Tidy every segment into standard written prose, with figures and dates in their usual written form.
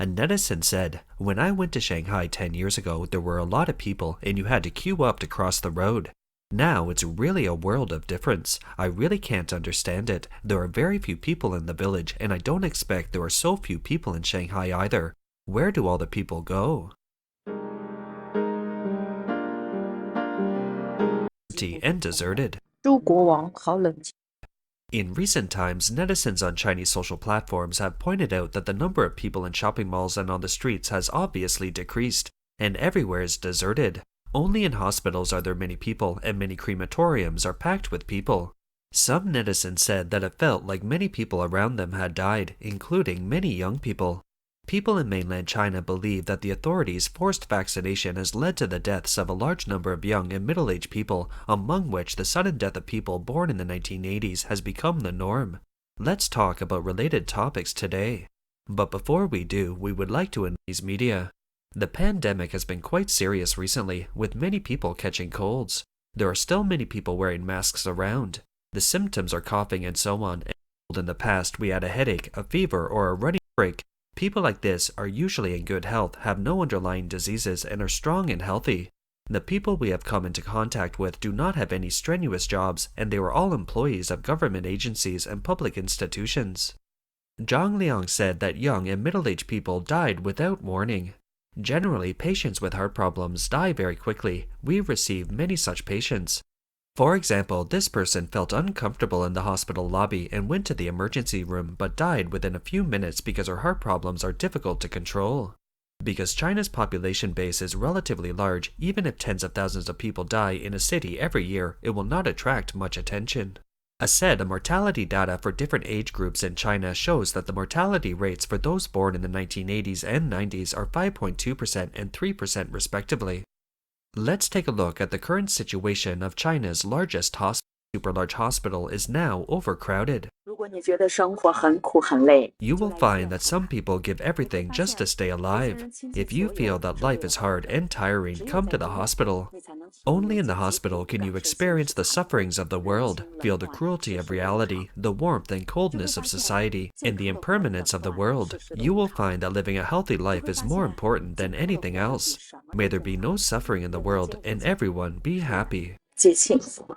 A netizen said, "When I went to Shanghai 10 years ago, there were a lot of people and you had to queue up to cross the road. Now it's really a world of difference. I really can't understand it. There are very few people in the village and I don't expect there are so few people in Shanghai either. Where do all the people go?" Empty and deserted. 周国王好冷清。 In recent times, netizens on Chinese social platforms have pointed out that the number of people in shopping malls and on the streets has obviously decreased, and everywhere is deserted. Only in hospitals are there many people, and many crematoriums are packed with people. Some netizens said that it felt like many people around them had died, including many young people. People in mainland China believe that the authorities' forced vaccination has led to the deaths of a large number of young and middle-aged people, among which the sudden death of people born in the 1980s has become the norm. Let's talk about related topics today. But before we do, we would like to inform media. The pandemic has been quite serious recently, with many people catching colds. There are still many people wearing masks around. The symptoms are coughing and so on. In the past, we had a headache, a fever, or a running break. People like this are usually in good health, have no underlying diseases, and are strong and healthy. The people we have come into contact with do not have any strenuous jobs, and they were all employees of government agencies and public institutions. Zhang Liang said that young and middle-aged people died without warning. Generally, patients with heart problems die very quickly. We receive many such patients. For example, this person felt uncomfortable in the hospital lobby and went to the emergency room but died within a few minutes because her heart problems are difficult to control. Because China's population base is relatively large, even if tens of thousands of people die in a city every year, it will not attract much attention. As said, the mortality data for different age groups in China shows that the mortality rates for those born in the 1980s and 90s are 5.2% and 3% respectively. Let's take a look at the current situation of China's largest hospital. Super large hospital is now overcrowded. 如果你觉得生活很苦很累， You will find that some people give everything just to stay alive. If you feel that life is hard and tiring, come to the hospital. Only in the hospital can you experience the sufferings of the world, feel the cruelty of reality, the warmth and coldness of society, and the impermanence of the world. You will find that living a healthy life is more important than anything else. May there be no suffering in the world and everyone be happy. 皆幸福。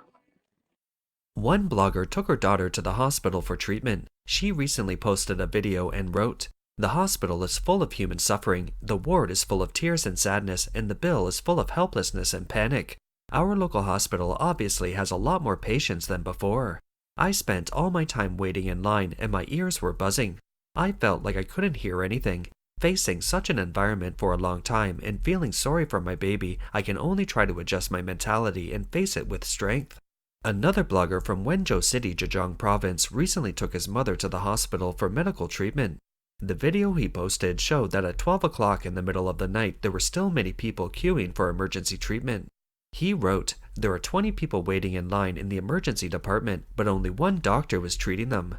One blogger took her daughter to the hospital for treatment. She recently posted a video and wrote, "The hospital is full of human suffering, the ward is full of tears and sadness, and the bill is full of helplessness and panic. Our local hospital obviously has a lot more patients than before. I spent all my time waiting in line and my ears were buzzing. I felt like I couldn't hear anything. Facing such an environment for a long time and feeling sorry for my baby, I can only try to adjust my mentality and face it with strength." Another blogger from Wenzhou City, Zhejiang Province, recently took his mother to the hospital for medical treatment. The video he posted showed that at 12 o'clock in the middle of the night, there were still many people queuing for emergency treatment. He wrote, "There are 20 people waiting in line in the emergency department, but only one doctor was treating them."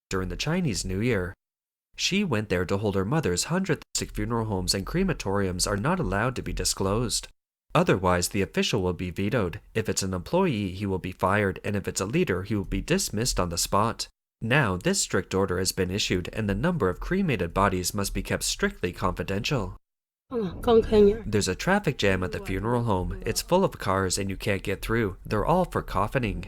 During the Chinese New Year. She went there to hold her mother's 100th. Funeral homes and crematoriums are not allowed to be disclosed. Otherwise, the official will be vetoed. If it's an employee, he will be fired, and if it's a leader, he will be dismissed on the spot. Now, this strict order has been issued, and the number of cremated bodies must be kept strictly confidential. There's a traffic jam at the funeral home. It's full of cars and you can't get through. They're all for coffining.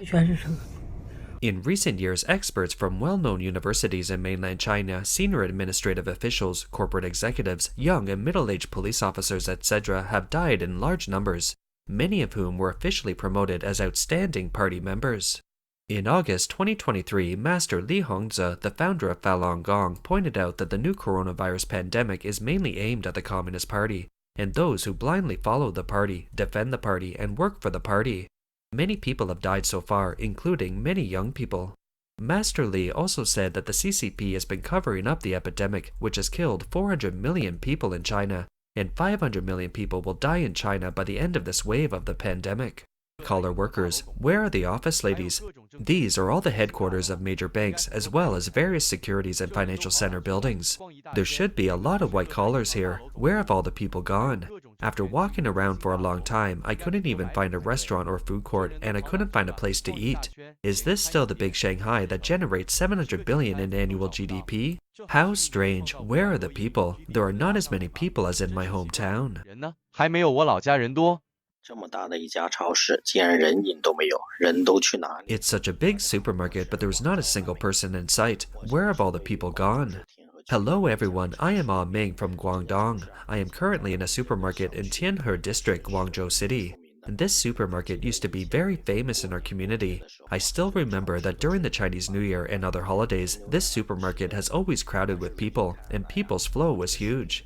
In recent years, experts from well-known universities in mainland China, senior administrative officials, corporate executives, young and middle-aged police officers, etc. have died in large numbers, many of whom were officially promoted as outstanding party members. In August 2023, Master Li Hongzhi, the founder of Falun Gong, pointed out that the new coronavirus pandemic is mainly aimed at the Communist Party, and those who blindly follow the party, defend the party, and work for the party. Many people have died so far, including many young people. Master Li also said that the CCP has been covering up the epidemic, which has killed 400 million people in China, and 500 million people will die in China by the end of this wave of the pandemic. Collar workers, where are the office ladies? These are all the headquarters of major banks, as well as various securities and financial center buildings. There should be a lot of white collars here. Where have all the people gone? After walking around for a long time, I couldn't even find a restaurant or food court, and I couldn't find a place to eat. Is this still the big Shanghai that generates 700 billion in annual GDP? How strange. Where are the people? There are not as many people as in my hometown. 人呢，还没有我老家人多。这么大的一家超市，竟然人影都没有，人都去哪里？ It's such a big supermarket, but there was not a single person in sight. Where have all the people gone? Hello everyone, I am Ah Ming from Guangdong. I am currently in a supermarket in Tianhe District, Guangzhou City. And this supermarket used to be very famous in our community. I still remember that during the Chinese New Year and other holidays, this supermarket has always crowded with people, and people's flow was huge.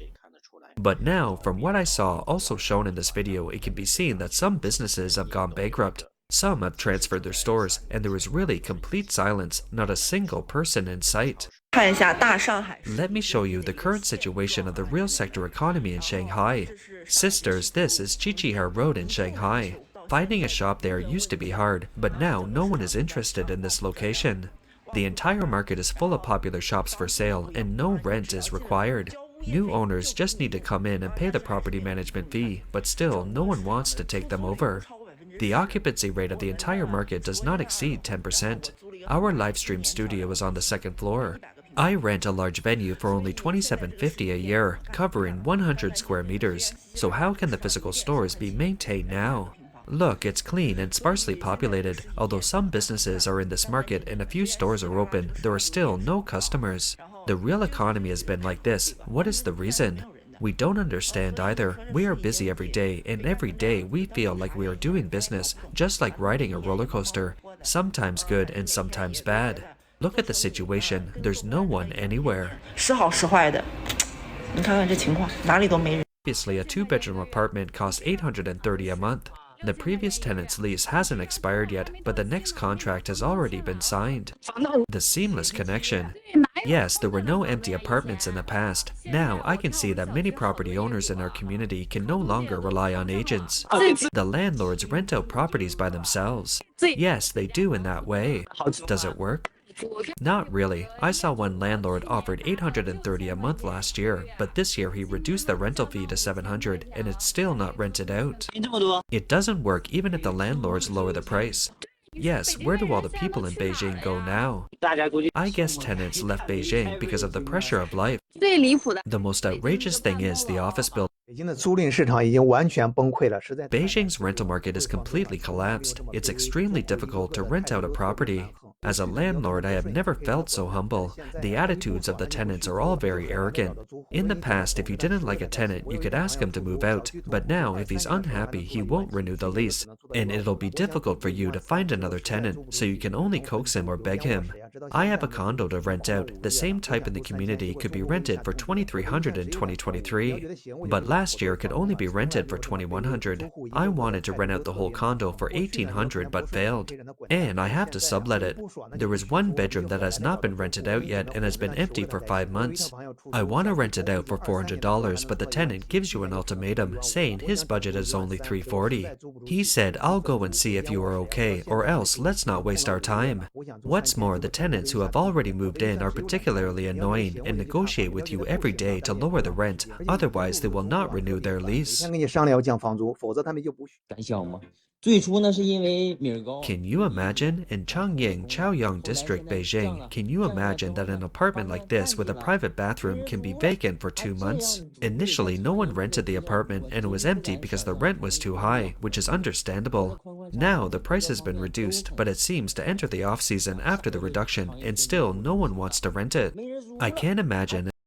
But now, from what I saw also shown in this video, it can be seen that some businesses have gone bankrupt. Some have transferred their stores, and there is really complete silence, not a single person in sight. Let me show you the current situation of the real sector economy in Shanghai. Sisters, this is Qiqihar Road in Shanghai. Finding a shop there used to be hard, but now no one is interested in this location. The entire market is full of popular shops for sale, and no rent is required. New owners just need to come in and pay the property management fee, but still no one wants to take them over. The occupancy rate of the entire market does not exceed 10%. Our livestream studio is on the second floor. I rent a large venue for only $27.50 a year, covering 100 square meters. So how can the physical stores be maintained now? Look, it's clean and sparsely populated. Although some businesses are in this market and a few stores are open, there are still no customers. The real economy has been like this. What is the reason? We don't understand either. We are busy every day, and every day we feel like we are doing business, just like riding a roller coaster, sometimes good and sometimes bad. Look at the situation. There's no one anywhere. Obviously, a two-bedroom apartment costs $830 a month. The previous tenant's lease hasn't expired yet, but the next contract has already been signed. The seamless connection. Yes, there were no empty apartments in the past. Now, I can see that many property owners in our community can no longer rely on agents. The landlords rent out properties by themselves. Yes, they do in that way. Does it work? Not really. I saw one landlord offered $830 a month last year, but this year he reduced the rental fee to $700, and it's still not rented out. It doesn't work even if the landlords lower the price. Yes, where do all the people in Beijing go now? I guess tenants left Beijing because of the pressure of life. The most outrageous thing is the office building. Beijing's rental market is completely collapsed. It's extremely difficult to rent out a property. As a landlord, I have never felt so humble. The attitudes of the tenants are all very arrogant. In the past, if you didn't like a tenant, you could ask him to move out. But now, if he's unhappy, he won't renew the lease. And it'll be difficult for you to find another tenant, so you can only coax him or beg him. I have a condo to rent out. The same type in the community could be rented for $2,300 in 2023. But last year could only be rented for $2,100. I wanted to rent out the whole condo for $1,800 but failed. And I have to sublet it. There is one bedroom that has not been rented out yet and has been empty for 5 months. I want to rent it out for $400, but the tenant gives you an ultimatum, saying his budget is only $340. He said, I'll go and see if you are okay, or else let's not waste our time. What's more, the tenants who have already moved in are particularly annoying and negotiate with you every day to lower the rent, otherwise they will not renew their lease. Can you imagine? In Changying, Chaoyang District, Beijing, can you imagine that an apartment like this with a private bathroom can be vacant for 2 months? Initially, no one rented the apartment and it was empty because the rent was too high, which is understandable. Now, the price has been reduced, but it seems to enter the off-season after the reduction, and still no one wants to rent it. I can't imagine